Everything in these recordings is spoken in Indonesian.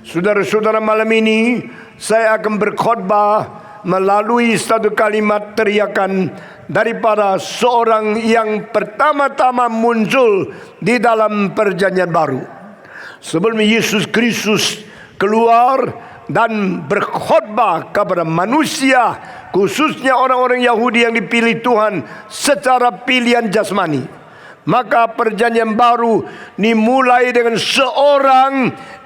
Saudara-saudara, malam ini saya akan berkhotbah melalui satu kalimat teriakan daripada seorang yang pertama-tama muncul di dalam perjanjian baru. Sebelum Yesus Kristus keluar dan berkhotbah kepada manusia, khususnya orang-orang Yahudi yang dipilih Tuhan secara pilihan jasmani, maka perjanjian baru dimulai dengan seorang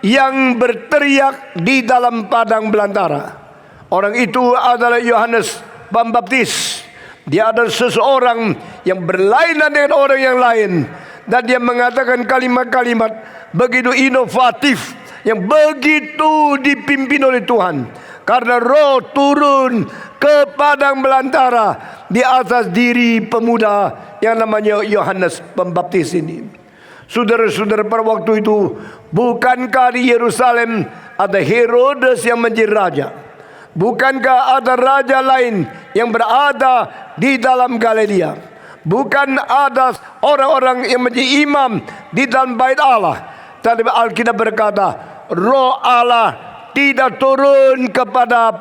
yang berteriak di dalam padang belantara. Orang itu adalah Yohanes Pembaptis. Dia adalah seseorang yang berlainan dengan orang yang lain, dan dia mengatakan kalimat-kalimat begitu inovatif yang begitu dipimpin oleh Tuhan, karena Roh turun ke padang belantara di atas diri pemuda yang namanya Yohanes Pembaptis ini. Saudara-saudara, pada waktu itu bukankah di Yerusalem ada Herodes yang menjadi raja? Bukankah ada raja lain yang berada di dalam Galilea? Bukan ada orang-orang yang menjadi imam di dalam bait Allah? Tapi Alkitab berkata, Roh Allah tidak turun kepada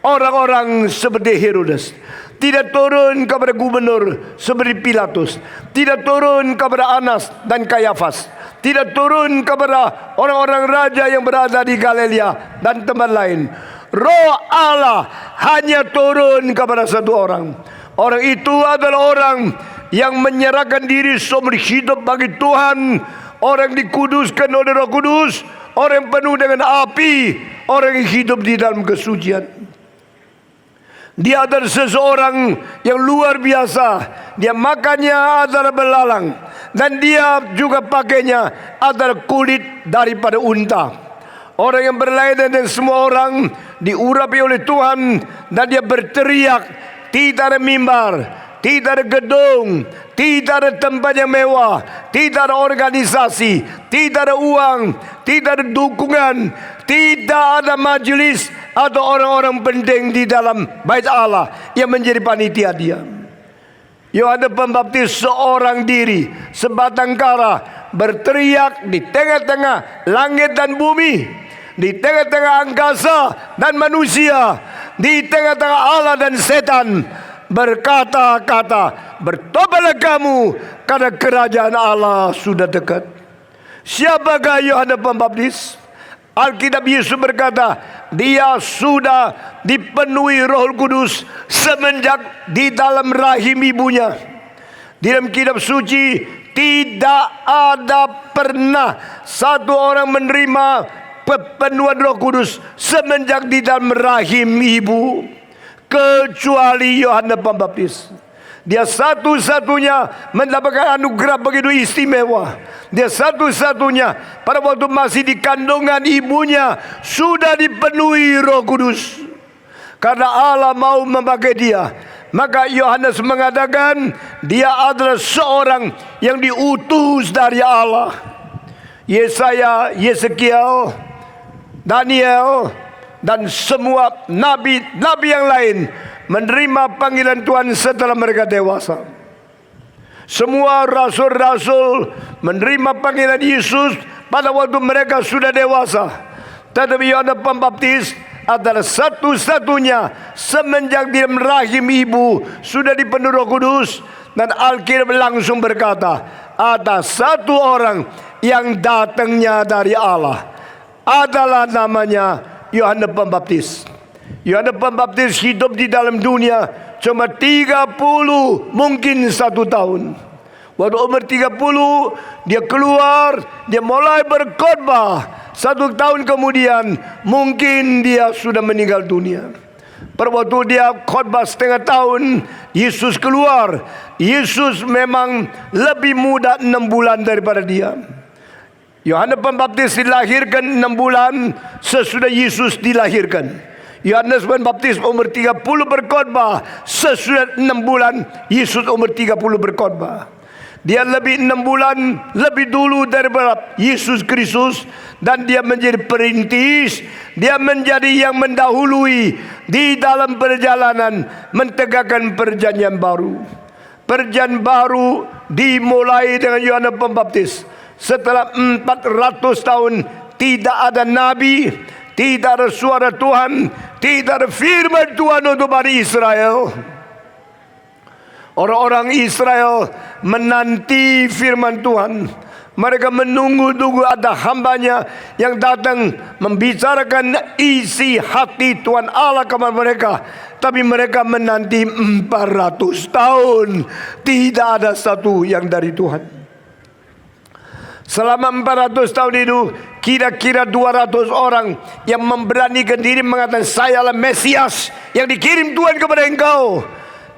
orang-orang seperti Herodes, tidak turun kepada gubernur seperti Pilatus, tidak turun kepada Anas dan Kayafas, tidak turun kepada orang-orang raja yang berada di Galilea dan tempat lain. Roh Allah hanya turun kepada satu orang. Orang itu adalah orang yang menyerahkan diri seumur hidup bagi Tuhan, orang dikuduskan oleh Roh Kudus, orang penuh dengan api, orang yang hidup di dalam kesucian. Dia adalah seseorang yang luar biasa. Dia makannya adalah belalang, dan dia juga pakainya adalah kulit daripada unta. Orang yang berlainan dengan semua orang diurapi oleh Tuhan, dan dia berteriak. Tidak ada mimbar, tidak ada gedung, tidak ada tempat yang mewah, tidak ada organisasi, tidak ada uang, tidak ada dukungan, tidak ada majelis atau orang-orang penting di dalam bait Allah yang menjadi panitia dia. Yohanes Pembaptis seorang diri, sebatang kara, berteriak di tengah-tengah langit dan bumi, di tengah-tengah angkasa dan manusia, di tengah-tengah Allah dan setan, berkata-kata, bertobatlah kamu, karena kerajaan Allah sudah dekat. Siapakah Yohanes Pembaptis? Alkitab Yesus berkata, dia sudah dipenuhi Roh Kudus semenjak di dalam rahim ibunya. Di dalam kitab suci, tidak ada pernah satu orang menerima pepenuhan Roh Kudus semenjak di dalam rahim ibu, kecuali Yohanes Pembaptis. Dia satu-satunya mendapatkan anugerah begitu istimewa. Dia satu-satunya pada waktu masih di kandungan ibunya sudah dipenuhi Roh Kudus. Karena Allah mau memakai dia, maka Yohanes mengatakan dia adalah seorang yang diutus dari Allah. Yesaya, Yeskiel, Daniel, dan semua nabi-nabi yang lain menerima panggilan Tuhan setelah mereka dewasa. Semua rasul-rasul menerima panggilan Yesus pada waktu mereka sudah dewasa. Tetapi Yohanes Pembaptis adalah satu-satunya semenjak di rahim ibu sudah dipenuhi Roh Kudus. Dan Alkitab langsung berkata, ada satu orang yang datangnya dari Allah, adalah namanya Yohanes Pembaptis. Yohanes Pembaptis hidup di dalam dunia cuma 30, mungkin 1 tahun. Waktu umur 30, dia keluar, dia mulai berkhotbah. 1 tahun kemudian, mungkin dia sudah meninggal dunia. Pada waktu dia khotbah setengah tahun, Yesus keluar. Yesus memang lebih muda 6 bulan daripada dia. Yohanes Pembaptis dilahirkan 6 bulan sesudah Yesus dilahirkan. Yohanes Pembaptis umur 30 berkhotbah sesudah 6 bulan Yesus umur 30 berkhotbah. Dia lebih 6 bulan lebih dulu daripada Yesus Kristus, dan dia menjadi perintis. Dia menjadi yang mendahului di dalam perjalanan mentegakkan perjanjian baru. Perjanjian baru dimulai dengan Yohanes Pembaptis. Setelah 400 tahun tidak ada nabi, tidak ada suara Tuhan, tidak ada firman Tuhan untuk Bani Israel. Orang-orang Israel menanti firman Tuhan. Mereka menunggu-nunggu ada hambanya yang datang membicarakan isi hati Tuhan Allah kepada mereka. Tapi mereka menanti 400 tahun. Tidak ada satu yang dari Tuhan. Selama 400 tahun itu, kira-kira 200 orang yang memberanikan diri mengatakan, sayalah Mesias yang dikirim Tuhan kepada engkau.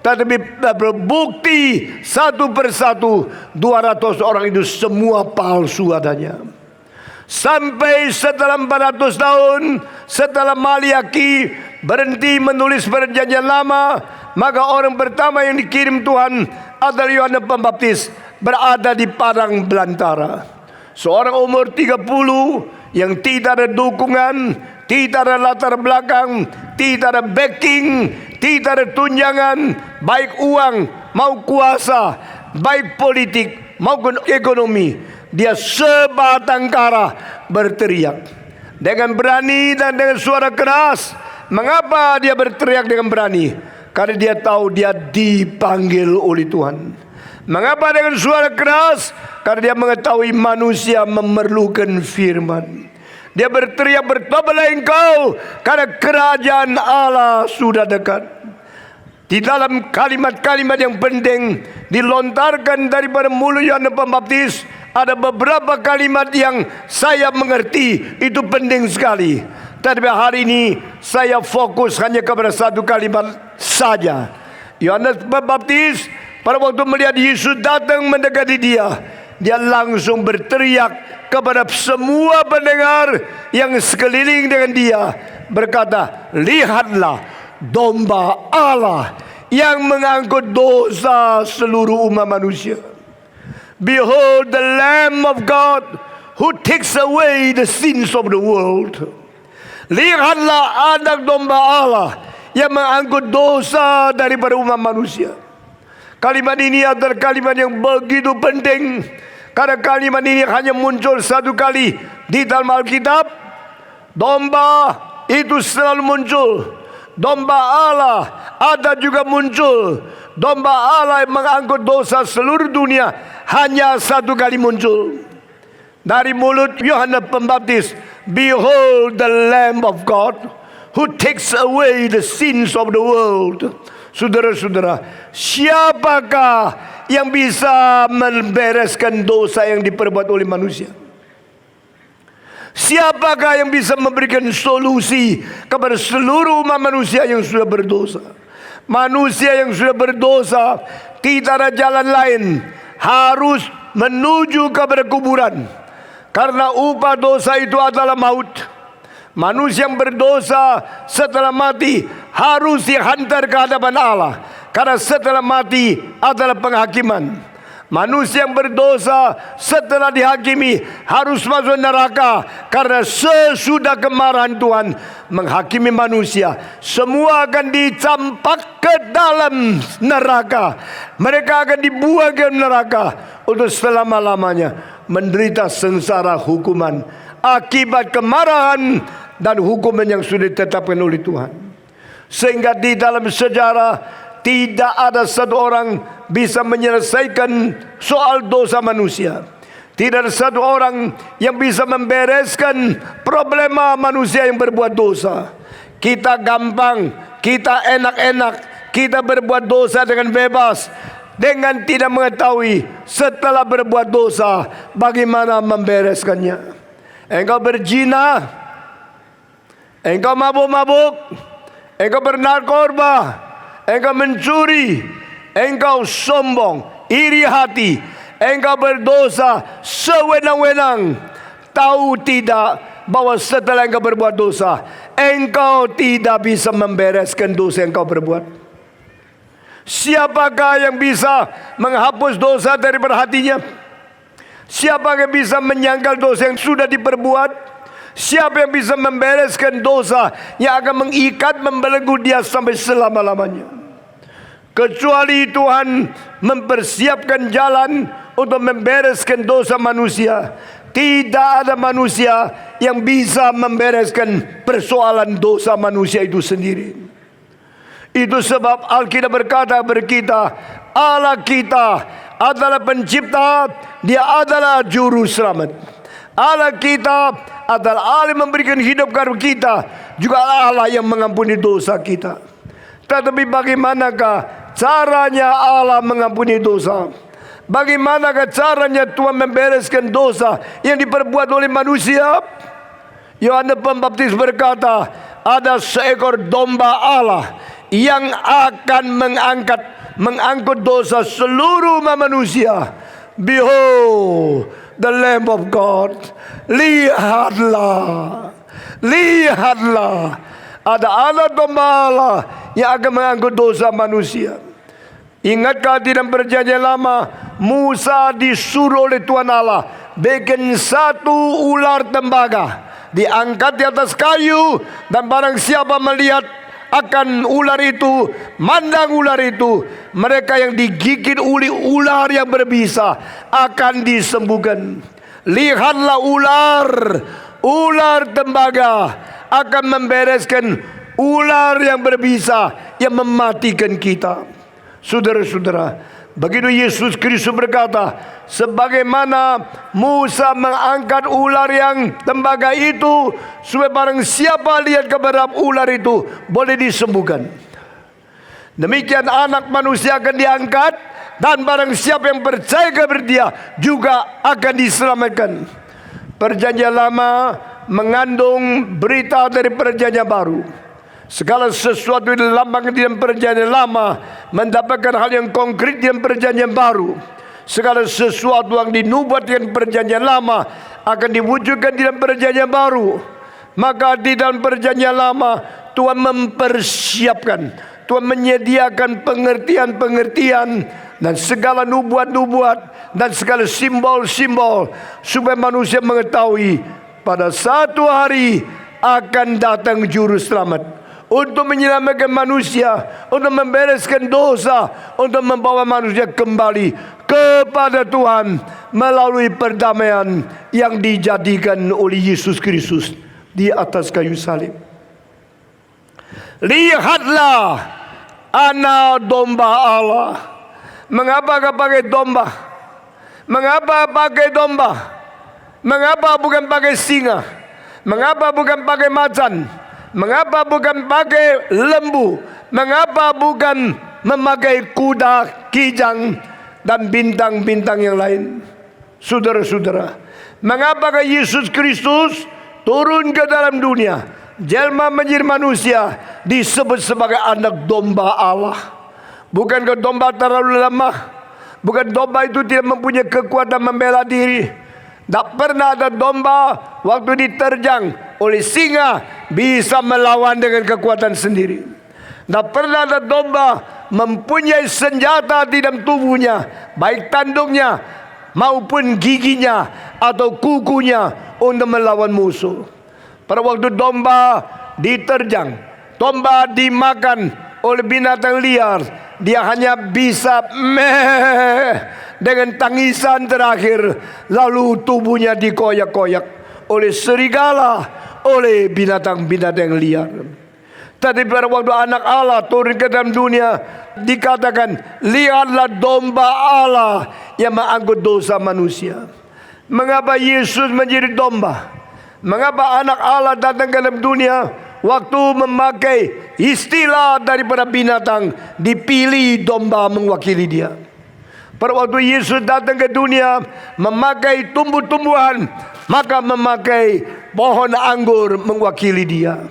Tetapi berbukti satu persatu 200 orang itu semua palsu adanya. Sampai setelah 400 tahun, setelah Maliaki berhenti menulis perjanjian lama, maka orang pertama yang dikirim Tuhan adalah Yohanes Pembaptis, berada di padang belantara. Seorang umur 30 yang tidak ada dukungan, tidak ada latar belakang, tidak ada backing, tidak ada tunjangan, baik uang mau kuasa, baik politik maupun ekonomi. Dia sebatang kara berteriak dengan berani dan dengan suara keras. Mengapa dia berteriak dengan berani? Karena dia tahu dia dipanggil oleh Tuhan. Mengapa dengan suara keras? Karena dia mengetahui manusia memerlukan firman. Dia berteriak, bertobatlah engkau, karena kerajaan Allah sudah dekat. Di dalam kalimat-kalimat yang penting dilontarkan daripada mulut Yohanes Pembaptis, ada beberapa kalimat yang saya mengerti itu penting sekali. Tetapi hari ini saya fokus hanya kepada satu kalimat saja. Yohanes Pembaptis pada waktu melihat Yesus datang mendekati dia langsung berteriak kepada semua pendengar yang sekeliling dengan dia, berkata, lihatlah domba Allah yang mengangkut dosa seluruh umat manusia. Behold the Lamb of God who takes away the sins of the world. Lihatlah anak domba Allah yang mengangkut dosa daripada umat manusia. Kalimat ini adalah kalimat yang begitu penting, karena kalimat ini hanya muncul satu kali di dalam Alkitab. Domba itu selalu muncul. Domba Allah ada juga muncul. Domba Allah yang mengangkut dosa seluruh dunia hanya satu kali muncul dari mulut Yohanes Pembaptis. Behold the Lamb of God who takes away the sins of the world. Saudara-saudara, siapakah yang bisa membereskan dosa yang diperbuat oleh manusia? Siapakah yang bisa memberikan solusi kepada seluruh umat manusia yang sudah berdosa? Manusia yang sudah berdosa tidak ada jalan lain, harus menuju kepada kuburan, karena upah dosa itu adalah maut. Manusia yang berdosa setelah mati harus dihantar ke hadapan Allah, karena setelah mati adalah penghakiman. Manusia yang berdosa setelah dihakimi harus masuk neraka, karena sesudah kemarahan Tuhan menghakimi manusia, semua akan dicampak ke dalam neraka. Mereka akan dibuang ke neraka untuk selama-lamanya menderita sengsara hukuman akibat kemarahan dan hukuman yang sudah ditetapkan oleh Tuhan. Sehingga di dalam sejarah tidak ada satu orang bisa menyelesaikan soal dosa manusia. Tidak ada satu orang yang bisa membereskan problema manusia yang berbuat dosa. Kita gampang, kita enak-enak, kita berbuat dosa dengan bebas, dengan tidak mengetahui setelah berbuat dosa bagaimana membereskannya. Engkau berzina, engkau mabuk-mabuk, engkau bernarkoba, engkau mencuri, engkau sombong, iri hati, engkau berdosa sewenang-wenang. Tahu tidak bahwa setelah engkau berbuat dosa, engkau tidak bisa membereskan dosa yang engkau berbuat? Siapakah yang bisa menghapus dosa daripada hatinya? Siapa yang bisa menyangkal dosa yang sudah diperbuat? Siapa yang bisa membereskan dosa yang akan mengikat, membelenggu dia sampai selama-lamanya? Kecuali Tuhan mempersiapkan jalan untuk membereskan dosa manusia, tidak ada manusia yang bisa membereskan persoalan dosa manusia itu sendiri. Itu sebab Alkitab berkata kepada kita, Allah kita adalah pencipta, Dia adalah juru selamat. Allah kita adalah Allah yang memberikan hidup kepada kita, juga Allah yang mengampuni dosa kita. Tetapi bagaimanakah caranya Allah mengampuni dosa? Bagaimanakah caranya Tuhan membereskan dosa yang diperbuat oleh manusia? Yohanes Pembaptis berkata, ada seekor domba Allah yang akan mengangkut dosa seluruh manusia. Behold the Lamb of God. Lihatlah, lihatlah, ada anak domba Allah yang akan mengangkut dosa manusia. Ingatkah di dalam perjanjian lama, Musa disuruh oleh Tuhan Allah bikin satu ular tembaga, diangkat di atas kayu, dan barang siapa melihat akan ular itu, mandang ular itu, mereka yang digigit oleh ular yang berbisa akan disembuhkan. Lihatlah ular tembaga akan membereskan ular yang berbisa yang mematikan kita. Saudara-saudara, begitu Yesus Kristus berkata, sebagaimana Musa mengangkat ular yang tembaga itu, supaya barang siapa lihat kepada ular itu boleh disembuhkan, demikian anak manusia akan diangkat, dan barang siapa yang percaya kepada Dia juga akan diselamatkan. Perjanjian lama mengandung berita dari perjanjian baru. Segala sesuatu yang dilambangkan di dalam perjanjian lama mendapatkan hal yang konkret di dalam perjanjian baru. Segala sesuatu yang dinubuatkan perjanjian lama akan diwujudkan di dalam perjanjian baru. Maka di dalam perjanjian lama Tuhan mempersiapkan, Tuhan menyediakan pengertian-pengertian dan segala nubuat-nubuat dan segala simbol-simbol supaya manusia mengetahui pada satu hari akan datang juru selamat untuk menyelamatkan manusia, untuk membereskan dosa, untuk membawa manusia kembali kepada Tuhan melalui perdamaian yang dijadikan oleh Yesus Kristus di atas kayu salib. Lihatlah anak domba Allah. Mengapa kau pakai domba? Mengapa pakai domba? Mengapa bukan pakai singa? Mengapa bukan pakai macan? Mengapa bukan pakai lembu? Mengapa bukan memakai kuda, kijang dan bintang-bintang yang lain? Saudara-saudara, mengapa Yesus Kristus turun ke dalam dunia, jelma menjadi manusia, disebut sebagai anak domba Allah? Bukankah domba terlalu lemah? Bukan domba itu tidak mempunyai kekuatan membela diri? Tak pernah ada domba waktu diterjang oleh singa bisa melawan dengan kekuatan sendiri. Tak pernah ada domba mempunyai senjata di dalam tubuhnya, baik tanduknya maupun giginya atau kukunya untuk melawan musuh. Pada waktu domba diterjang, domba dimakan oleh binatang liar, dia hanya bisa dengan tangisan terakhir, lalu tubuhnya dikoyak-koyak oleh serigala, oleh binatang-binatang liar. Tapi pada waktu anak Allah turun ke dalam dunia, dikatakan, lihatlah domba Allah yang mengangkut dosa manusia. Mengapa Yesus menjadi domba? Mengapa anak Allah datang ke dalam dunia? Waktu memakai istilah daripada binatang, dipilih domba mewakili dia. Pada waktu Yesus datang ke dunia memakai tumbuh-tumbuhan, maka memakai pohon anggur mewakili dia.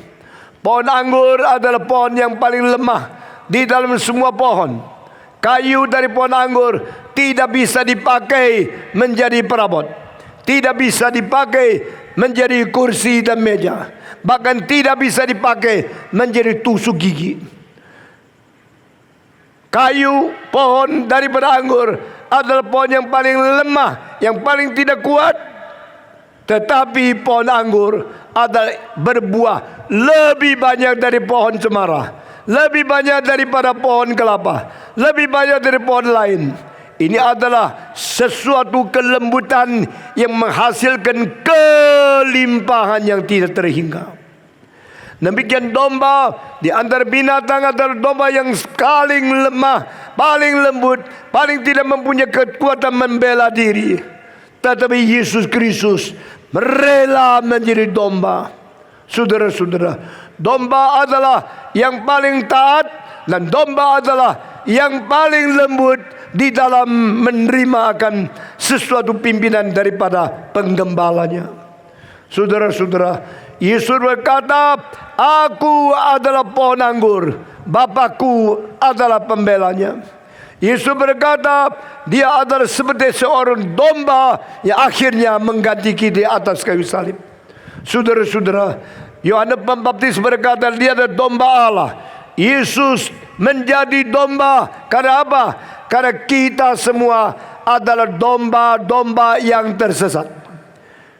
Pohon anggur adalah pohon yang paling lemah di dalam semua pohon. Kayu dari pohon anggur tidak bisa dipakai menjadi perabot, tidak bisa dipakai menjadi kursi dan meja, bahkan tidak bisa dipakai menjadi tusuk gigi. Kayu pohon daripada anggur adalah pohon yang paling lemah, yang paling tidak kuat. Tetapi pohon anggur adalah berbuah lebih banyak dari pohon cemara, lebih banyak daripada pohon kelapa, lebih banyak dari pohon lain. Ini adalah sesuatu kelembutan yang menghasilkan kelimpahan yang tidak terhingga. Demikian domba di antara binatang adalah domba yang paling lemah, paling lembut, paling tidak mempunyai kekuatan membela diri. Tetapi Yesus Kristus rela menjadi domba. Saudara-saudara, domba adalah yang paling taat dan domba adalah yang paling lembut di dalam menerima akan sesuatu pimpinan daripada penggembalanya. Saudara-saudara, Yesus berkata, aku adalah pohon anggur, Bapakku adalah pembelanya. Yesus berkata, dia adalah seperti seorang domba yang akhirnya mengganti di atas kayu salib. Saudara-saudara, Yohanes Pembaptis berkata, dia adalah domba Allah. Yesus menjadi domba karena apa? Karena kita semua adalah domba-domba yang tersesat.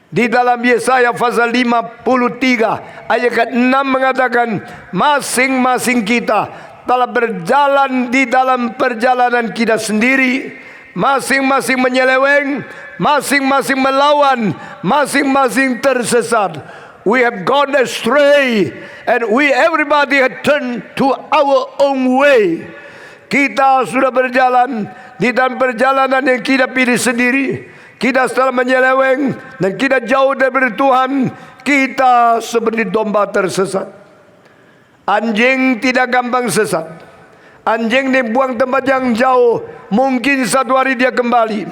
Di dalam Yesaya pasal 53 ayat ke-6 mengatakan, masing-masing kita telah berjalan di dalam perjalanan kita sendiri, masing-masing menyeleweng, masing-masing melawan, masing-masing tersesat. We have gone astray and everybody had turned to our own way. Kita sudah berjalan di dalam perjalanan yang kita pilih sendiri. Kita setelah menyeleweng dan kita jauh dari Tuhan, kita seperti domba tersesat. Anjing tidak gampang sesat. Anjing dibuang tempat yang jauh, mungkin satu hari dia kembali.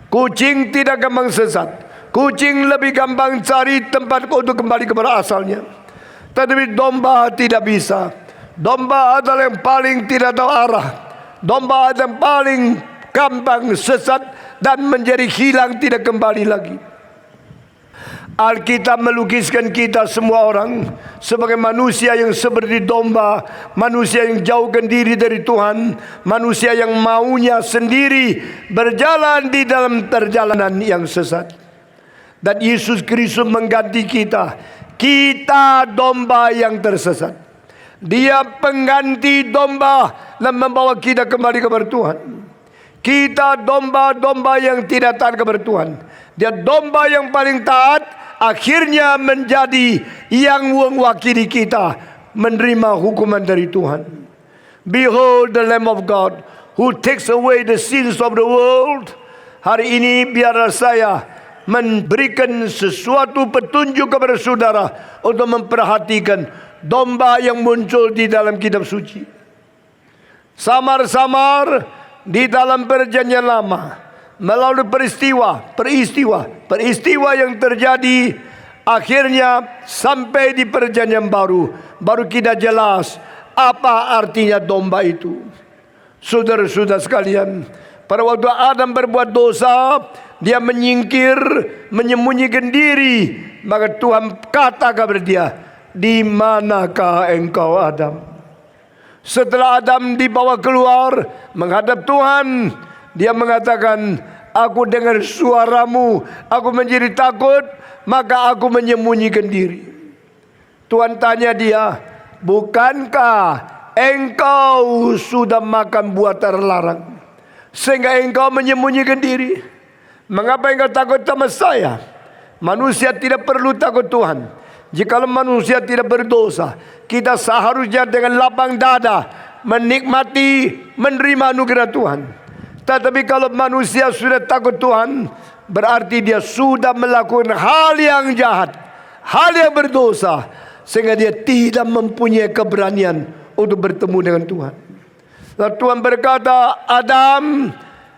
Kucing tidak gampang sesat. Kucing lebih gampang cari tempat untuk kembali kepada asalnya. Tetapi domba tidak bisa. Domba adalah yang paling tidak tahu arah. Domba adalah yang paling gampang sesat dan menjadi hilang, tidak kembali lagi. Alkitab melukiskan kita semua orang sebagai manusia yang seperti domba, manusia yang jauhkan diri dari Tuhan, manusia yang maunya sendiri berjalan di dalam perjalanan yang sesat. Dan Yesus Kristus mengganti kita. Kita domba yang tersesat. Dia pengganti domba dan membawa kita kembali kepada Tuhan. Kita domba-domba yang tidak taat kepada Tuhan. Dia domba yang paling taat, akhirnya menjadi yang mewakili kita menerima hukuman dari Tuhan. Behold the Lamb of God who takes away the sins of the world. Hari ini biarlah saya memberikan sesuatu petunjuk kepada saudara untuk memperhatikan domba yang muncul di dalam kitab suci. Samar-samar di dalam perjanjian lama, melalui peristiwa yang terjadi, akhirnya sampai di perjanjian baru kita jelas apa artinya domba itu. Saudara-saudara sekalian, pada waktu Adam berbuat dosa, dia menyingkir, menyembunyikan diri. Maka Tuhan kata kepada dia, di manakah engkau Adam? Setelah Adam dibawa keluar menghadap Tuhan, dia mengatakan, aku dengar suaramu, aku menjadi takut, maka aku menyembunyikan diri. Tuhan tanya dia, bukankah engkau sudah makan buah terlarang sehingga engkau menyembunyikan diri? Mengapa engkau takut sama saya? Manusia tidak perlu takut Tuhan. Jikalau manusia tidak berdosa, kita seharusnya dengan lapang dada menikmati, menerima anugerah Tuhan. Tetapi kalau manusia sudah takut Tuhan, berarti dia sudah melakukan hal yang jahat, hal yang berdosa, sehingga dia tidak mempunyai keberanian untuk bertemu dengan Tuhan. Lalu Tuhan berkata, Adam,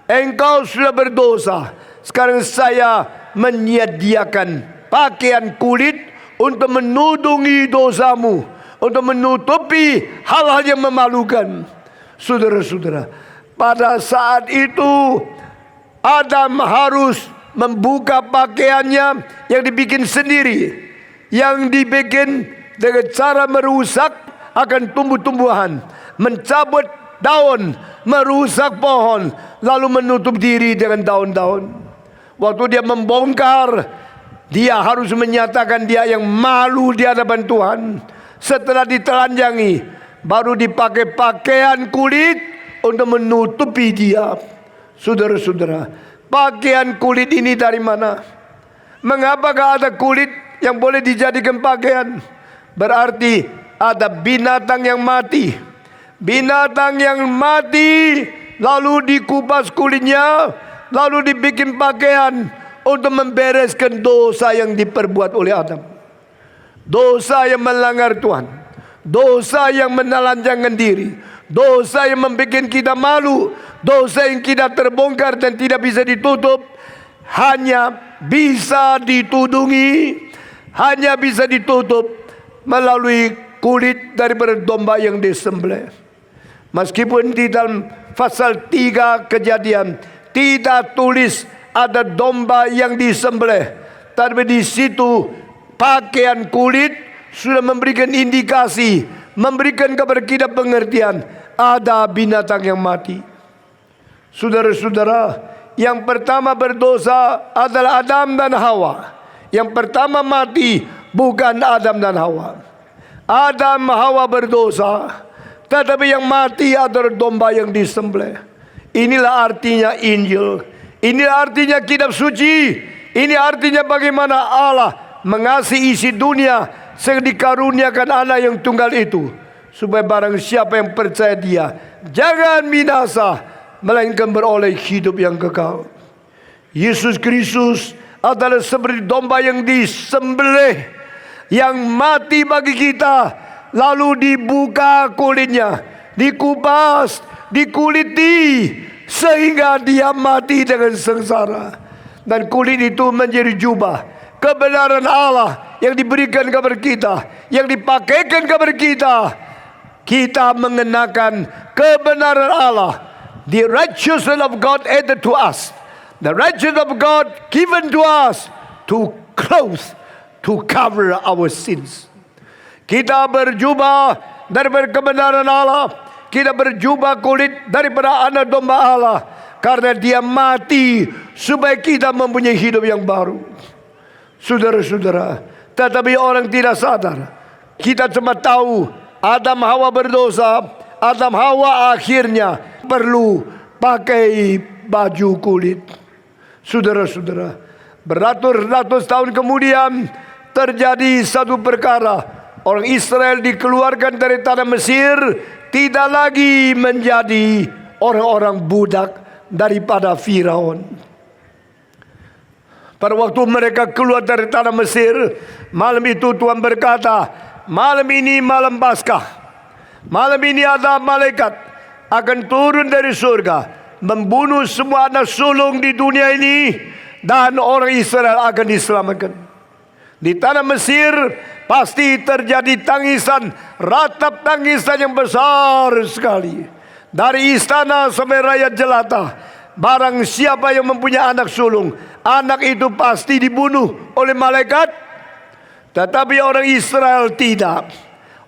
engkau sudah berdosa. Sekarang saya menyediakan pakaian kulit untuk menudungi dosamu, untuk menutupi hal-hal yang memalukan. Saudara-saudara, pada saat itu Adam harus membuka pakaiannya yang dibikin sendiri, yang dibikin dengan cara merusak akan tumbuh-tumbuhan, mencabut daun, merusak pohon, lalu menutup diri dengan daun-daun. Waktu dia membongkar, dia harus menyatakan dia yang malu di hadapan Tuhan. Setelah ditelanjangi, baru dipakai pakaian kulit untuk menutupi dia. Saudara-saudara, pakaian kulit ini dari mana? Mengapakah ada kulit yang boleh dijadikan pakaian? Berarti ada binatang yang mati. Binatang yang mati lalu dikupas kulitnya, lalu dibikin pakaian untuk membereskan dosa yang diperbuat oleh Adam. Dosa yang melanggar Tuhan, dosa yang menelanjangkan diri, dosa yang membuat kita malu, dosa yang tidak terbongkar dan tidak bisa ditutup, hanya bisa ditudungi, hanya bisa ditutup melalui kulit daripada domba yang disembelih. Meskipun di dalam pasal 3 Kejadian tidak tulis ada domba yang disembelih, tapi di situ pakaian kulit sudah memberikan indikasi, memberikan kepada kita pengertian ada binatang yang mati. Saudara-saudara, yang pertama berdosa adalah Adam dan Hawa. Yang pertama mati bukan Adam dan Hawa. Adam Hawa berdosa, tetapi yang mati adalah domba yang disembelih. Inilah artinya Injil. Inilah artinya kitab suci. Ini artinya bagaimana Allah mengasihi isi dunia sehingga dikaruniakan anak yang tunggal itu, supaya barang siapa yang percaya dia jangan binasa, melainkan beroleh hidup yang kekal. Yesus Kristus adalah seperti domba yang disembelih, yang mati bagi kita, lalu dibuka kulitnya, dikupas, dikuliti, sehingga dia mati dengan sengsara. Dan kulit itu menjadi jubah kebenaran Allah yang diberikan kepada kita, yang dipakaikan kepada kita. Kita mengenakan kebenaran Allah. The righteousness of God added to us. The righteousness of God given to us to clothe, to cover our sins. Kita berjubah daripada kebenaran Allah. Kita berjubah kulit daripada anak domba Allah. Karena dia mati supaya kita mempunyai hidup yang baru. Saudara-saudara, tetapi orang tidak sadar. Kita cuma tahu Adam Hawa berdosa. Adam Hawa akhirnya perlu pakai baju kulit. Saudara-saudara, beratus-ratus tahun kemudian terjadi satu perkara. Orang Israel dikeluarkan dari tanah Mesir, tidak lagi menjadi orang-orang budak daripada Firaun. Pada waktu mereka keluar dari tanah Mesir, malam itu Tuhan berkata, malam ini malam Paskah. Malam ini ada malaikat akan turun dari surga, membunuh semua anak sulung di dunia ini, dan orang Israel akan diselamatkan. Di tanah Mesir pasti terjadi tangisan, ratap tangisan yang besar sekali. Dari istana sampai rakyat jelata, barang siapa yang mempunyai anak sulung, anak itu pasti dibunuh oleh malaikat. Tetapi orang Israel tidak.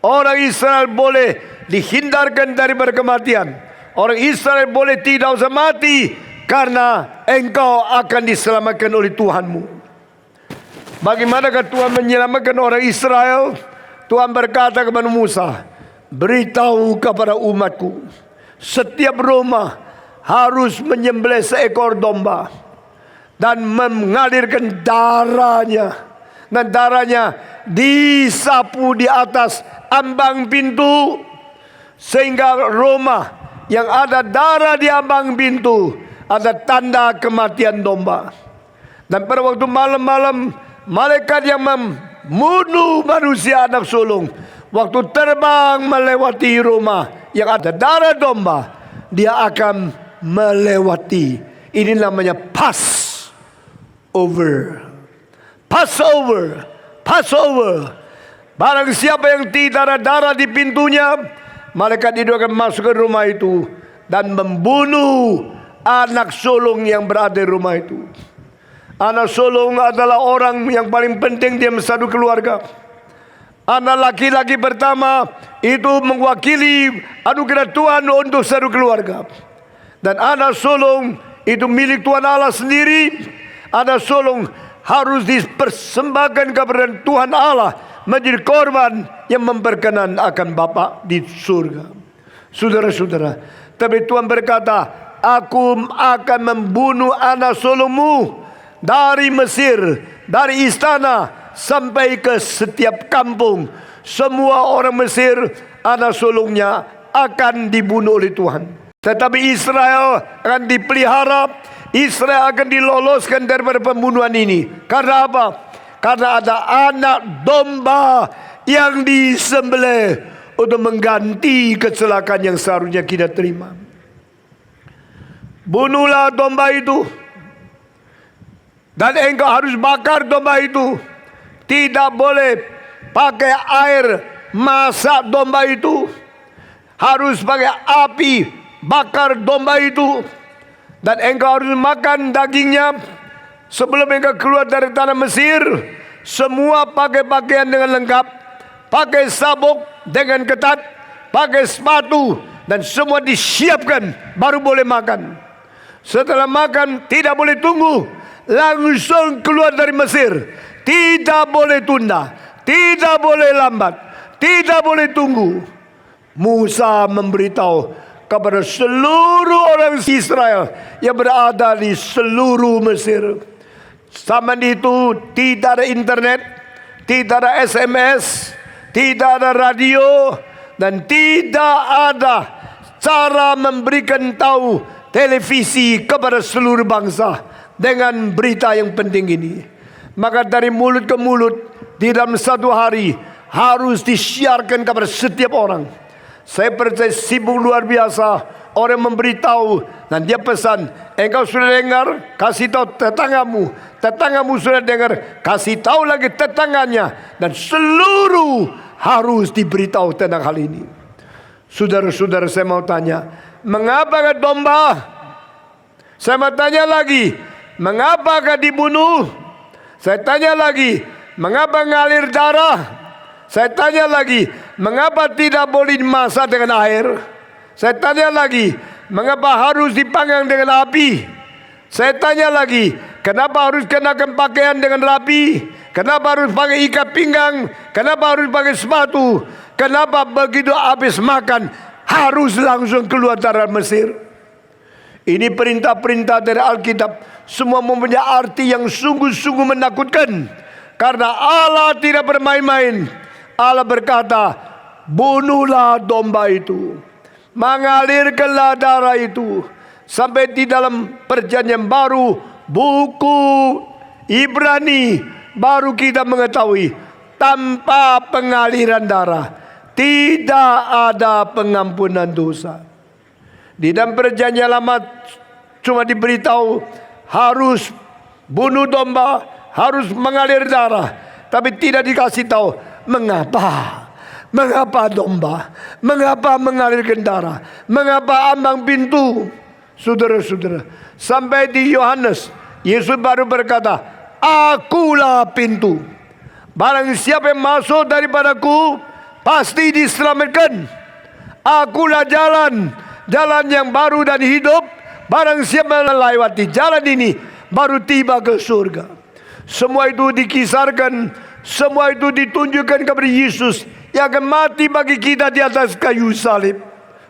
Orang Israel boleh dihindarkan daripada kematian. Orang Israel boleh tidak usah mati, karena engkau akan diselamatkan oleh Tuhanmu. Bagaimanakah Tuhan menyelamatkan orang Israel? Tuhan berkata kepada Musa, beritahu kepada umatku, setiap rumah harus menyembelih seekor domba dan mengalirkan darahnya, dan darahnya disapu di atas ambang pintu, sehingga rumah yang ada darah di ambang pintu ada tanda kematian domba. Dan pada waktu malam-malam, malaikat yang membunuh manusia anak sulung, waktu terbang melewati rumah yang ada darah domba, dia akan melewati. Ini namanya Passover. Passover. Passover. Barang siapa yang tidak ada darah di pintunya, malaikat itu akan masuk ke rumah itu dan membunuh anak sulung yang berada di rumah itu. Anak sulung adalah orang yang paling penting di satu keluarga. Anak laki-laki pertama itu mewakili anugerah Tuhan untuk satu keluarga. Dan anak sulung itu milik Tuhan Allah sendiri. Anak sulung harus dipersembahkan kepada Tuhan Allah menjadi korban yang memperkenan akan Bapa di surga. Saudara-saudara, tapi Tuhan berkata, aku akan membunuh anak sulungmu dari Mesir, dari istana sampai ke setiap kampung. Semua orang Mesir, anak sulungnya akan dibunuh oleh Tuhan. Tetapi Israel akan dipelihara, Israel akan diloloskan daripada pembunuhan ini. Karena apa? Karena ada anak domba yang disembelih untuk mengganti kecelakaan yang seharusnya kita terima. Bunuhlah domba itu, dan engkau harus bakar domba itu. Tidak boleh pakai air masak domba itu. Harus pakai api bakar domba itu. Dan engkau harus makan dagingnya. Sebelum engkau keluar dari tanah Mesir, semua pakai pakaian dengan lengkap, pakai sabuk dengan ketat, pakai sepatu, dan semua disiapkan, baru boleh makan. Setelah makan, tidak boleh tunggu, langsung keluar dari Mesir. Tidak boleh tunda, tidak boleh lambat, tidak boleh tunggu. Musa memberitahu kepada seluruh orang Israel yang berada di seluruh Mesir. Zaman itu tidak ada internet, tidak ada SMS, tidak ada radio, dan tidak ada cara memberikan tahu televisi kepada seluruh bangsa dengan berita yang penting ini. Maka dari mulut ke mulut, di dalam satu hari harus disiarkan kepada setiap orang. Saya percaya sibuk luar biasa orang memberitahu dan dia pesan, engkau sudah dengar, kasih tahu tetanggamu. Tetanggamu sudah dengar, kasih tahu lagi tetangganya. Dan seluruh harus diberitahu tentang hal ini. Saudara-saudara, saya mau tanya, mengapa domba? Saya mau tanya lagi, mengapa dibunuh? Saya tanya lagi, mengapa ngalir darah? Saya tanya lagi, mengapa tidak boleh dimasak dengan air? Saya tanya lagi, mengapa harus dipanggang dengan api? Saya tanya lagi, kenapa harus kenakan pakaian dengan rapi? Kenapa harus pakai ikat pinggang? Kenapa harus pakai sepatu? Kenapa begitu habis makan harus langsung keluar dari Mesir? Ini perintah-perintah dari Alkitab. Semua mempunyai arti yang sungguh-sungguh menakutkan. Karena Allah tidak bermain-main. Allah berkata, bunuhlah domba itu, mengalirkanlah darah itu. Sampai di dalam perjanjian baru, buku Ibrani, baru kita mengetahui, tanpa pengaliran darah tidak ada pengampunan dosa. Di dalam perjanjian lama cuma diberitahu harus bunuh domba, harus mengalir darah, tapi tidak dikasih tahu mengapa. Mengapa domba? Mengapa mengalirkan darah? Mengapa ambang pintu? Saudara-saudara, sampai di Yohanes, Yesus baru berkata, akulah pintu. Barang siapa yang masuk daripadaku pasti diselamatkan. Akulah jalan, jalan yang baru dan hidup. Barang siapa melewati jalan ini baru tiba ke surga. Semua itu dikisarkan, semua itu ditunjukkan kepada Yesus yang akan mati bagi kita di atas kayu salib.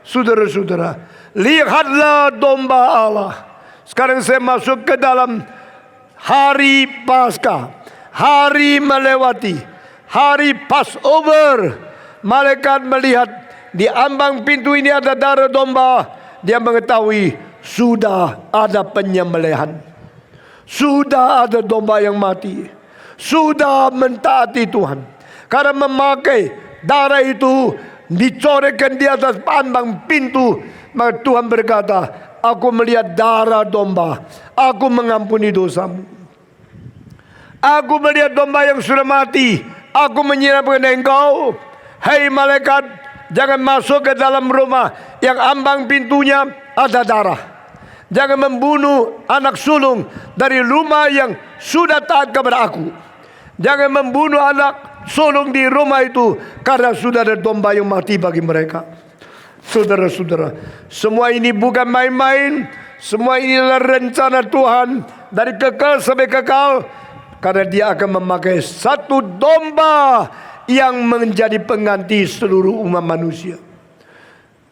Saudara-saudara, lihatlah domba Allah. Sekarang saya masuk ke dalam hari Paskah, hari melewati, hari Passover. Malaikat melihat di ambang pintu ini ada darah domba. Dia mengetahui sudah ada penyembelihan, sudah ada domba yang mati, sudah mentaati Tuhan. Karena memakai darah itu dicorekkan di atas ambang pintu, maka Tuhan berkata, aku melihat darah domba, aku mengampuni dosamu. Aku melihat domba yang sudah mati, aku menyerahkan engkau. Hei malaikat, jangan masuk ke dalam rumah yang ambang pintunya ada darah. Jangan membunuh anak sulung dari rumah yang sudah taat kepada aku. Jangan membunuh anak sulung di rumah itu, karena sudah ada domba yang mati bagi mereka. Saudara-saudara, semua ini bukan main-main. Semua ini adalah rencana Tuhan dari kekal sampai kekal. Karena dia akan memakai satu domba yang menjadi pengganti seluruh umat manusia.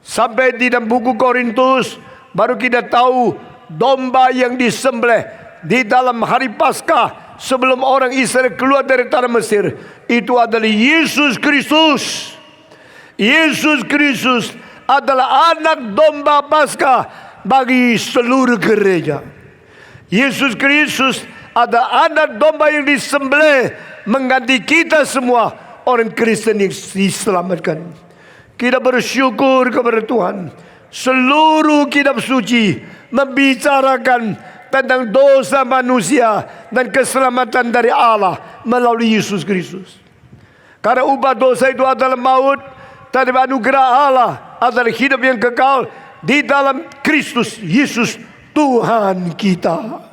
Sampai di dalam buku Korintus baru kita tahu domba yang disembelih di dalam hari Paskah sebelum orang Israel keluar dari tanah Mesir itu adalah Yesus Kristus. Yesus Kristus adalah anak domba Paskah bagi seluruh gereja. Yesus Kristus ada anak domba yang disembelih mengganti kita semua orang Kristen yang diselamatkan. Kita bersyukur kepada Tuhan. Seluruh kitab suci membicarakan tentang dosa manusia dan keselamatan dari Allah melalui Yesus Kristus. Karena ubah dosa itu adalah maut, tapi anugerah Allah adalah hidup yang kekal di dalam Kristus Yesus Tuhan kita.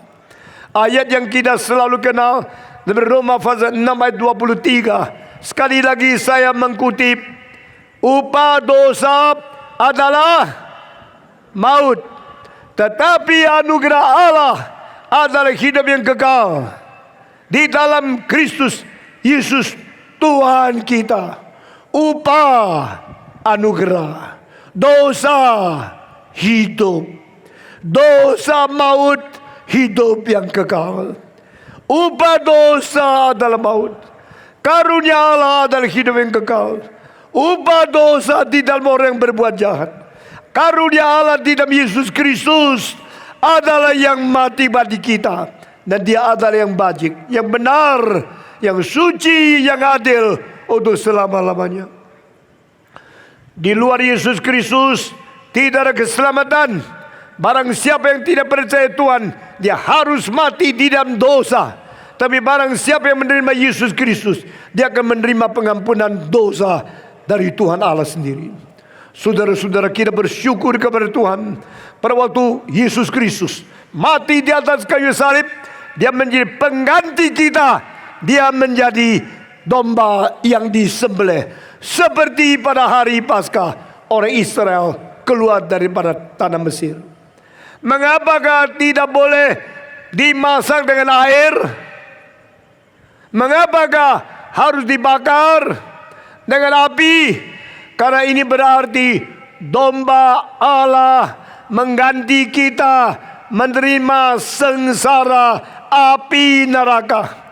Ayat yang kita selalu kenal dari Roma pasal 6 ayat 23. Sekali lagi saya mengutip, upah dosa adalah maut, tetapi anugerah Allah adalah hidup yang kekal di dalam Kristus Yesus Tuhan kita. Upah anugerah, dosa hidup, dosa maut, hidup yang kekal. Upah dosa adalah maut, karunia Allah adalah hidup yang kekal. Upah dosa di dalam orang yang berbuat jahat, karunia Allah di dalam Yesus Kristus adalah yang mati bagi kita. Dan dia adalah yang bajik, yang benar, yang suci, yang adil untuk selama-lamanya. Di luar Yesus Kristus tidak ada keselamatan. Barang siapa yang tidak percaya Tuhan, dia harus mati di dalam dosa. Tapi barang siapa yang menerima Yesus Kristus, dia akan menerima pengampunan dosa dari Tuhan Allah sendiri. Saudara-saudara, kita bersyukur kepada Tuhan. Pada waktu Yesus Kristus mati di atas kayu salib, dia menjadi pengganti kita. Dia menjadi domba yang disembelih. Seperti pada hari Paskah, orang Israel keluar daripada tanah Mesir. Mengapakah tidak boleh dimasak dengan air? Mengapakah harus dibakar dengan api? Karena ini berarti domba Allah mengganti kita menerima sengsara api neraka.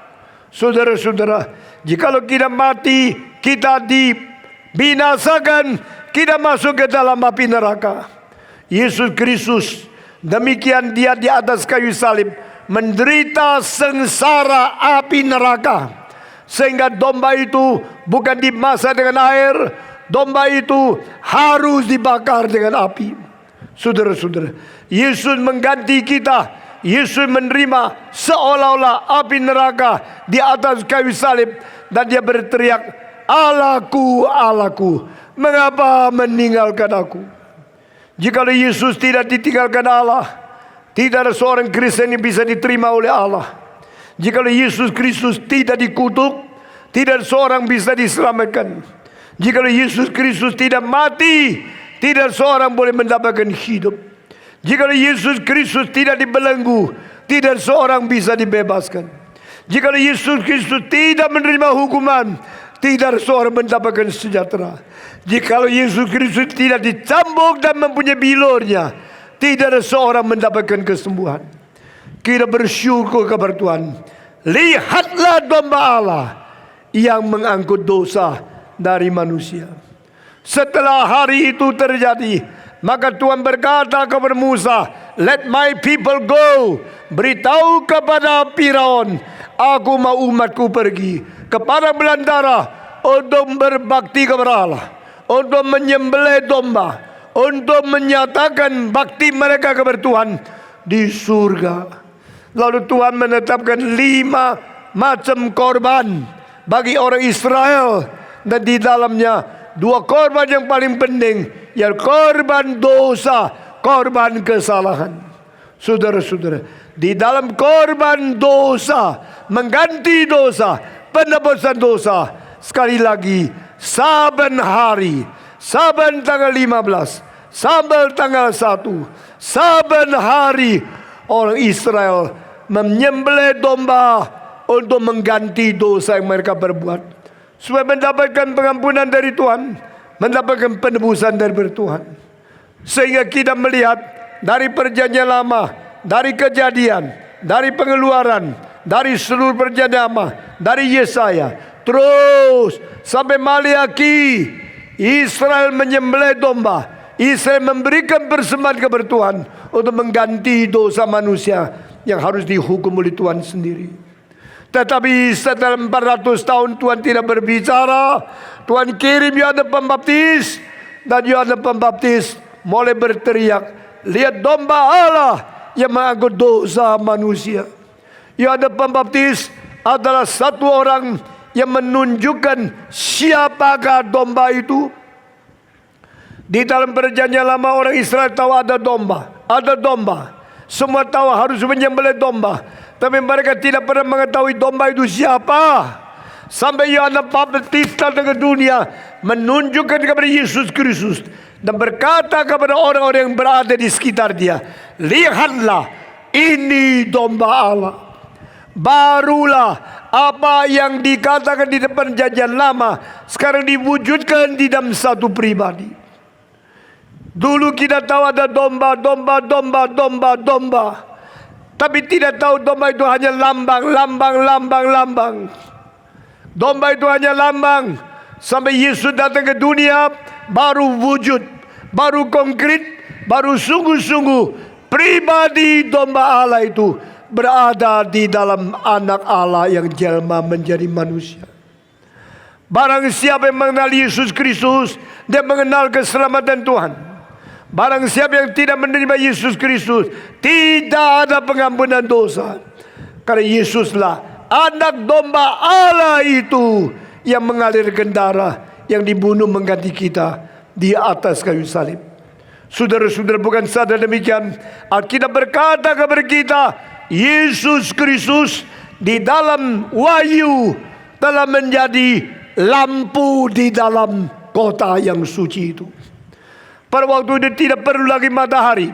Saudara-saudara, jikalau kita mati, kita dibinasakan, kita masuk ke dalam api neraka. Yesus Kristus, demikian dia di atas kayu salib menderita sengsara api neraka, sehingga domba itu bukan dimasak dengan air, domba itu harus dibakar dengan api. Saudara-saudara, Yesus mengganti kita. Yesus menerima seolah-olah api neraka di atas kayu salib, dan dia berteriak, "Allahku, Allahku, mengapa meninggalkan aku?" Jikalau Yesus tidak ditinggalkan Allah, tidak ada seorang Kristen yang bisa diterima oleh Allah. Jikalau Yesus Kristus tidak dikutuk, tidak ada seorang bisa diselamatkan. Jikalau Yesus Kristus tidak mati, tidak seorang boleh mendapatkan hidup. Jikalau Yesus Kristus tidak dibelenggu, tidak seorang bisa dibebaskan. Jikalau Yesus Kristus tidak menerima hukuman, tidak seorang mendapatkan sejahtera. Jikalau Yesus Kristus tidak dicambuk dan mempunyai bilurnya, tidak ada seorang mendapatkan kesembuhan. Kita bersyukur kepada Tuhan. Lihatlah domba Allah yang mengangkut dosa dari manusia. Setelah hari itu terjadi, maka Tuhan berkata kepada Musa, "Let my people go." Beritahu kepada Firaun, "Aku mau umatku pergi ke padang belantara untuk berbakti kepada Allah, untuk menyembelih domba, untuk menyatakan bakti mereka kepada Tuhan di surga." Lalu Tuhan menetapkan 5 macam korban bagi orang Israel, dan di dalamnya 2 korban yang paling penting, yaitu korban dosa, korban kesalahan. Saudara-saudara, di dalam korban dosa, mengganti dosa, penebusan dosa, sekali lagi, saben hari, saben tanggal 15, saben tanggal 1, saben hari, orang Israel menyembelih domba untuk mengganti dosa yang mereka berbuat, supaya mendapatkan pengampunan dari Tuhan, mendapatkan penebusan dari Tuhan. Sehingga kita melihat dari perjanjian lama, dari kejadian, dari pengeluaran, dari seluruh perjanjian lama, dari Yesaya, terus sampai Maliaki, Israel menyembelih domba. Israel memberikan persembahan kepada Tuhan untuk mengganti dosa manusia yang harus dihukum oleh Tuhan sendiri. Tetapi setelah 400 tahun Tuhan tidak berbicara. Tuhan kirim Yohanes Pembaptis, dan Yohanes Pembaptis mulai berteriak, "Lihat domba Allah yang mengangkut dosa manusia." Yohanes Pembaptis adalah satu orang yang menunjukkan siapakah domba itu. Di dalam perjanjian lama orang Israel tahu ada domba, ada domba. Semua tahu harus menyembelih domba, tapi mereka tidak pernah mengetahui domba itu siapa. Sampai Yohanes Pembaptis datang ke dunia, menunjukkan kepada Yesus Kristus, dan berkata kepada orang-orang yang berada di sekitar dia, "Lihatlah, ini domba Allah." Barulah apa yang dikatakan di depan perjanjian lama sekarang diwujudkan di dalam satu pribadi. Dulu kita tahu ada domba, tapi tidak tahu domba itu hanya lambang. Domba itu hanya lambang. Sampai Yesus datang ke dunia, baru wujud, baru konkret, baru sungguh-sungguh pribadi domba Allah itu berada di dalam anak Allah yang jelma menjadi manusia. Barang siapa yang mengenal Yesus Kristus, dia mengenal keselamatan Tuhan. Barang siapa yang tidak menerima Yesus Kristus, tidak ada pengampunan dosa. Karena Yesuslah anak domba Allah itu yang mengalirkan darah, yang dibunuh mengganti kita di atas kayu salib. Saudara-saudara, bukan saja demikian, Alkitab berkata kepada kita, Yesus Kristus di dalam Wahyu telah menjadi lampu di dalam kota yang suci itu. Pada waktu itu tidak perlu lagi matahari,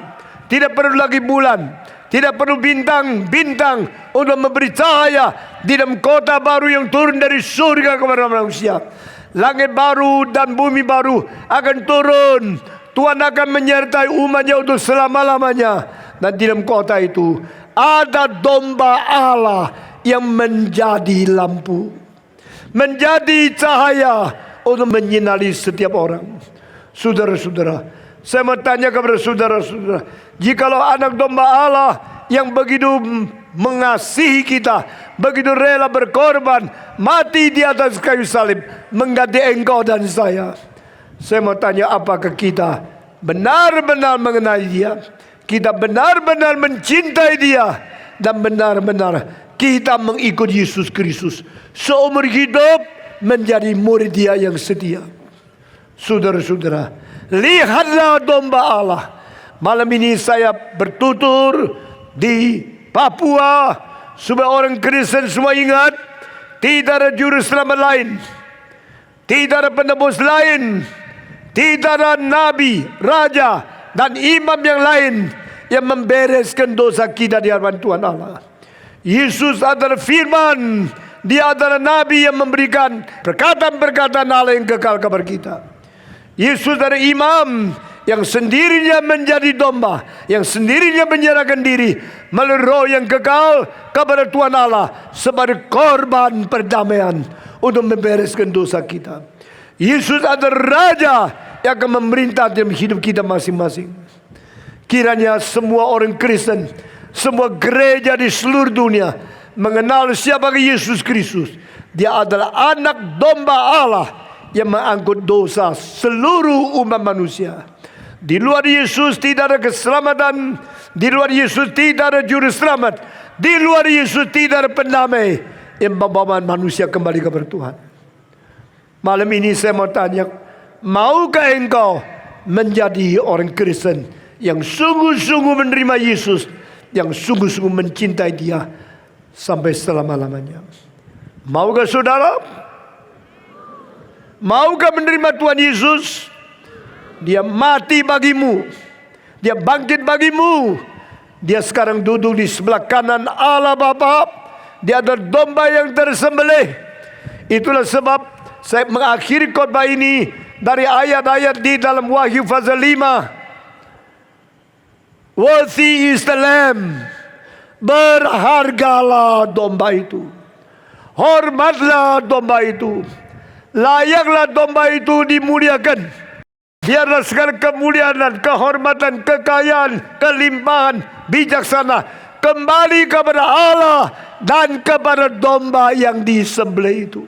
tidak perlu lagi bulan, tidak perlu bintang-bintang untuk memberi cahaya di dalam kota baru yang turun dari surga kepada manusia. Langit baru dan bumi baru akan turun. Tuhan akan menyertai umatnya untuk selama-lamanya. Dan di dalam kota itu ada domba Allah yang menjadi lampu, menjadi cahaya untuk menyinari setiap orang. Saudara-saudara, saya mau tanya kepada saudara-saudara, jikalau anak domba Allah yang begitu mengasihi kita, begitu rela berkorban, mati di atas kayu salib, mengganti engkau dan saya mau tanya, apakah kita benar-benar mengenal Dia? Kita benar-benar mencintai Dia, dan benar-benar kita mengikut Yesus Kristus seumur hidup menjadi murid Dia yang setia. Saudara-saudara, lihatlah domba Allah. Malam ini saya bertutur di Papua supaya orang Kristen semua ingat, tidak ada juru selamat lain, tidak ada penebus lain, tidak ada nabi, raja, dan imam yang lain yang membereskan dosa kita di hadapan Tuhan Allah. Yesus adalah firman, Dia adalah nabi yang memberikan perkataan-perkataan Allah yang kekal kepada kita. Yesus adalah imam yang sendirinya menjadi domba, yang sendirinya menyerahkan diri melalui roh yang kekal kepada Tuhan Allah sebagai korban perdamaian untuk membereskan dosa kita. Yesus adalah raja yang akan memerintah dalam hidup kita masing-masing. Kiranya semua orang Kristen, semua gereja di seluruh dunia mengenal siapa Yesus Kristus. Dia adalah anak domba Allah yang mengangkut dosa seluruh umat manusia. Di luar Yesus tidak ada keselamatan. Di luar Yesus tidak ada juru selamat. Di luar Yesus tidak ada pendamai yang membawa manusia kembali kepada Tuhan. Malam ini saya mau tanya, maukah engkau menjadi orang Kristen yang sungguh-sungguh menerima Yesus, yang sungguh-sungguh mencintai Dia sampai selama-lamanya? Maukah saudara? Maukah menerima Tuhan Yesus? Dia mati bagimu, Dia bangkit bagimu. Dia sekarang duduk di sebelah kanan Allah Bapa. Dia adalah domba yang tersembelih. Itulah sebab saya mengakhiri khotbah ini dari ayat-ayat di dalam Wahyu pasal 5. Worthy is the Lamb. Berhargalah domba itu, hormatlah domba itu, layaklah domba itu dimuliakan. Biarlah segala kemuliaan dan kehormatan, kekayaan, kelimpahan, bijaksana kembali kepada Allah dan kepada domba yang disembelih itu.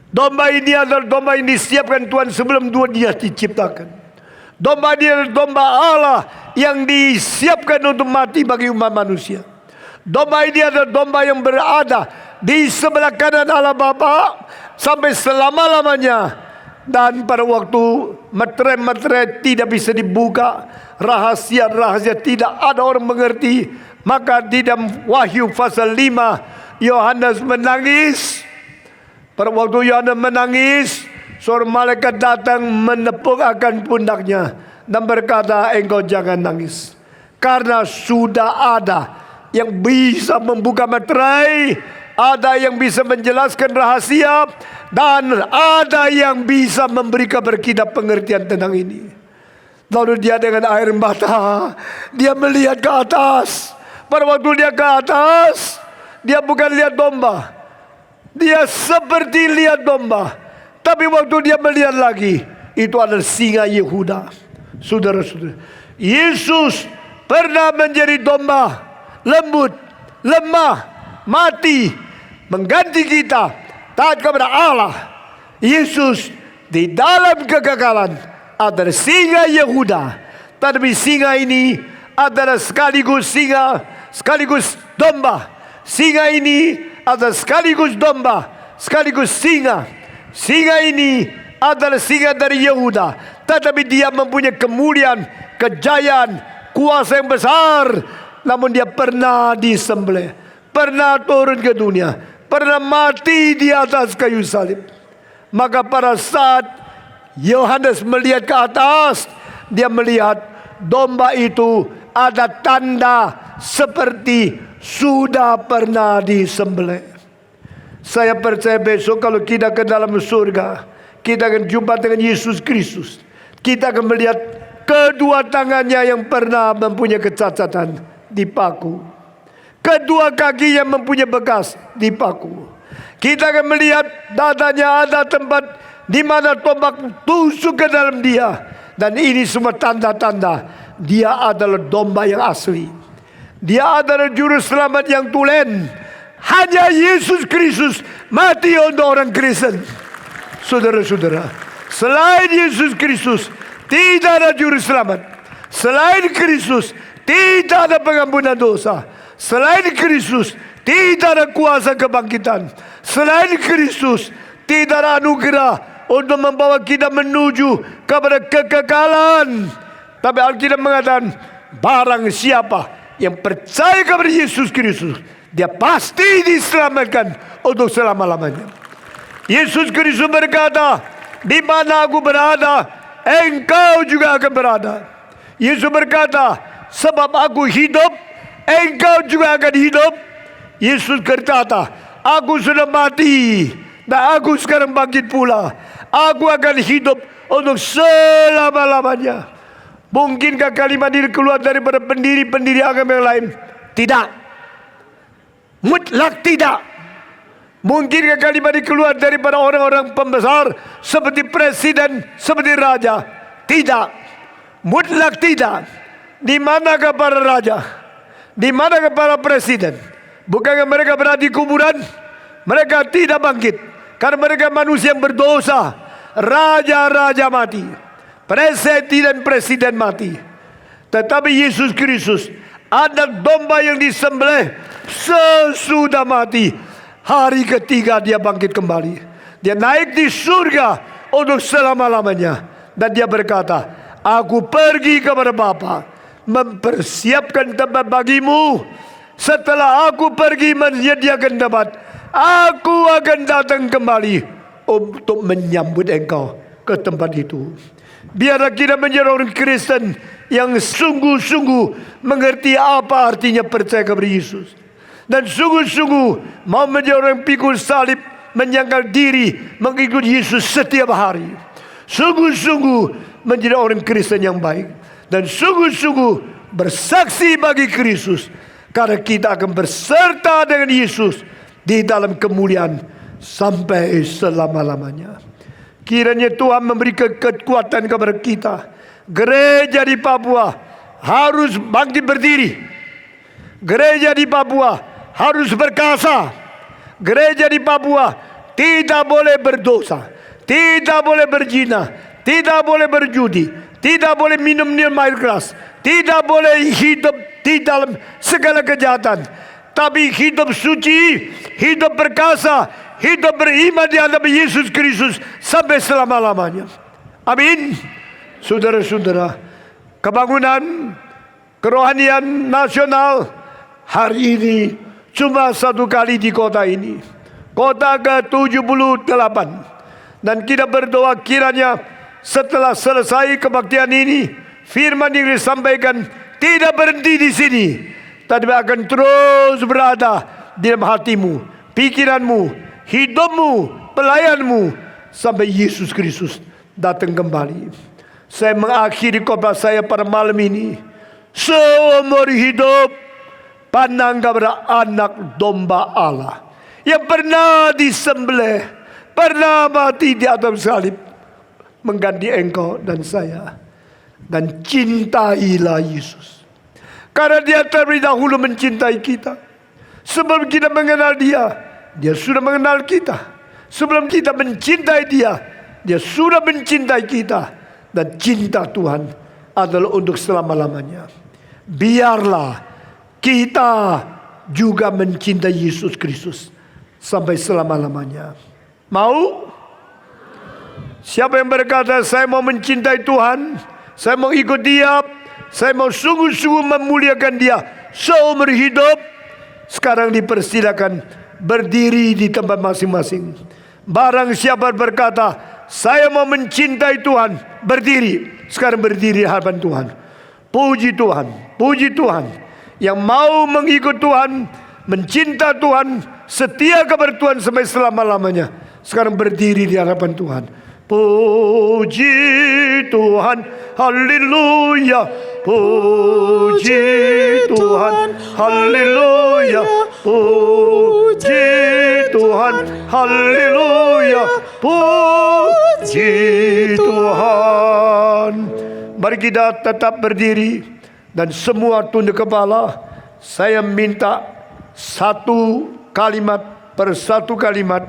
Domba ini adalah domba yang disiapkan Tuhan sebelum dunia diciptakan. Domba ini adalah domba Allah yang disiapkan untuk mati bagi umat manusia. Domba ini adalah domba yang berada di sebelah kanan Allah Bapa sampai selama-lamanya. Dan pada waktu materai-materai tidak bisa dibuka, rahasia-rahasia tidak ada orang mengerti, maka di dalam Wahyu pasal 5 Yohanes menangis. Pada waktu Yohanes menangis, seorang malaikat datang menepuk akan pundaknya dan berkata, engkau jangan nangis, karena sudah ada yang bisa membuka materai, ada yang bisa menjelaskan rahasia, dan ada yang bisa memberi kepada kita pengertian tentang ini. Lalu dia dengan air mata, dia melihat ke atas. Pada waktu dia ke atas, dia bukan lihat domba, dia seperti lihat domba. Tapi waktu dia melihat lagi, itu adalah singa Yehuda. Saudara-saudara, Yesus pernah menjadi domba, lembut, lemah, mati, mengganti kita, taat kepada Allah. Yesus di dalam kegagalan adalah singa Yehuda. Tetapi singa ini adalah sekaligus singa, sekaligus domba. Singa ini adalah sekaligus domba, sekaligus singa. Singa ini adalah singa dari Yehuda, tetapi dia mempunyai kemuliaan, kejayaan, kuasa yang besar. Namun dia pernah disembelih, pernah turun ke dunia, pernah mati di atas kayu salib. Maka pada saat Yohanes melihat ke atas, dia melihat domba itu ada tanda seperti sudah pernah disembelih. Saya percaya besok kalau kita ke dalam surga, kita akan jumpa dengan Yesus Kristus. Kita akan melihat kedua tangannya yang pernah mempunyai kecacatan dipaku, kedua kaki yang mempunyai bekas dipaku. Kita akan melihat dadanya ada tempat di mana tombak tusuk ke dalam dia. Dan ini semua tanda-tanda dia adalah domba yang asli. Dia adalah juru selamat yang tulen. Hanya Yesus Kristus mati untuk orang Kristen. Saudara-saudara, selain Yesus Kristus tidak ada juru selamat. Selain Kristus tidak ada pengampunan dosa. Selain Kristus tidak ada kuasa kebangkitan. Selain Kristus tidak ada anugerah untuk membawa kita menuju kepada kekekalan. Tapi Alkitab mengatakan, barang siapa yang percaya kepada Yesus Kristus, dia pasti diselamatkan untuk selama-lamanya. Yesus Kristus berkata, di mana aku berada, engkau juga akan berada. Yesus berkata, sebab aku hidup, engkau juga akan hidup. Yesus berkata, aku sudah mati dan aku sekarang bangkit pula. Aku akan hidup untuk selama-lamanya. Mungkinkah kalimat ini keluar daripada pendiri-pendiri agama yang lain? Tidak. Mutlak tidak. Mungkinkah kalimat ini keluar daripada orang-orang pembesar seperti presiden, seperti raja? Tidak. Mutlak tidak. Di manakah para raja? Di manakah para presiden? Bukankah mereka berada di kuburan? Mereka tidak bangkit karena mereka manusia yang berdosa. Raja-raja mati, presiden mati. Tetapi Yesus Kristus ada domba yang disembelih sesudah mati. Hari ketiga dia bangkit kembali. Dia naik di surga untuk selama-lamanya. Dan dia berkata, aku pergi kepada Bapa, mempersiapkan tempat bagimu. Setelah aku pergi menyediakan tempat, aku akan datang kembali untuk menyambut engkau ke tempat itu. Biarlah kita menjadi orang Kristen yang sungguh-sungguh mengerti apa artinya percaya kepada Yesus, dan sungguh-sungguh mau menjadi orang pikul salib, menyangkal diri, mengikut Yesus setiap hari. Sungguh-sungguh menjadi orang Kristen yang baik, dan sungguh-sungguh bersaksi bagi Kristus, karena kita akan berserta dengan Yesus di dalam kemuliaan sampai selama-lamanya. Kiranya Tuhan memberi kekuatan kepada kita. Gereja di Papua harus bangkit berdiri. Gereja di Papua harus berkasa. Gereja di Papua tidak boleh berdosa, tidak boleh berzina, tidak boleh berjudi, tidak boleh minum air keras, tidak boleh hidup di dalam segala kejahatan, tapi hidup suci, hidup berkasa, hidup beriman di hadapan Yesus Kristus sampai selama-lamanya. Amin. Saudara-saudara, kebangunan kerohanian nasional hari ini cuma satu kali di kota ini, kota ke-78. Dan kita berdoa kiranya setelah selesai kebaktian ini, firman yang disampaikan tidak berhenti di sini, tapi akan terus berada di dalam hatimu, pikiranmu, hidupmu, pelayanmu sampai Yesus Kristus datang kembali. Saya mengakhiri khotbah saya pada malam ini. Seumur hidup pandang kepada anak domba Allah yang pernah disembelih, pernah mati di atas salib, mengganti engkau dan saya. Dan cintailah Yesus, karena dia terlebih dahulu mencintai kita. Sebelum kita mengenal dia, dia sudah mengenal kita. Sebelum kita mencintai dia, dia sudah mencintai kita. dan cinta Tuhan adalah untuk selama-lamanya. Biarlah kita juga mencintai Yesus Kristus sampai selama-lamanya. Mau? Siapa yang berkata, saya mau mencintai Tuhan, saya mau ikut Dia, saya mau sungguh-sungguh memuliakan Dia seumur hidup, sekarang dipersilakan berdiri di tempat masing-masing. Barang siapa berkata, saya mau mencintai Tuhan, berdiri. Sekarang berdiri di hadapan Tuhan. Puji Tuhan, puji Tuhan. Yang mau mengikut Tuhan, mencinta Tuhan, setia kepada Tuhan sampai selama-lamanya, sekarang berdiri di hadapan Tuhan. Puji Tuhan, haleluya. Puji Tuhan, haleluya. Puji Tuhan, haleluya. Puji Tuhan. Mari kita tetap berdiri dan semua tunduk kepala. Saya minta satu kalimat per satu kalimat,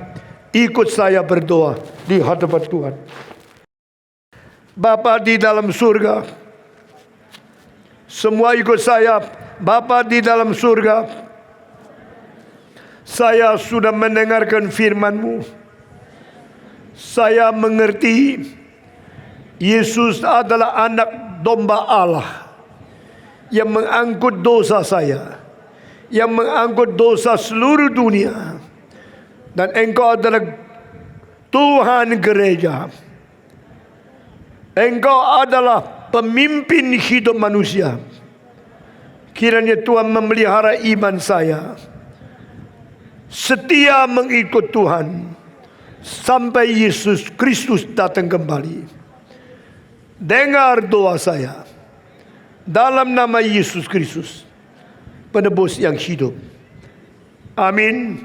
ikut saya berdoa di hadapan Tuhan. Bapa di dalam surga, semua ikut saya. Bapa di dalam surga, saya sudah mendengarkan firman-Mu. Saya mengerti Yesus adalah anak domba Allah yang mengangkut dosa saya, yang mengangkut dosa seluruh dunia. Dan Engkau adalah Tuhan gereja. Engkau adalah pemimpin hidup manusia. Kiranya Tuhan memelihara iman saya, setia mengikut Tuhan sampai Yesus Kristus datang kembali. Dengar doa saya dalam nama Yesus Kristus, penebus yang hidup. Amin.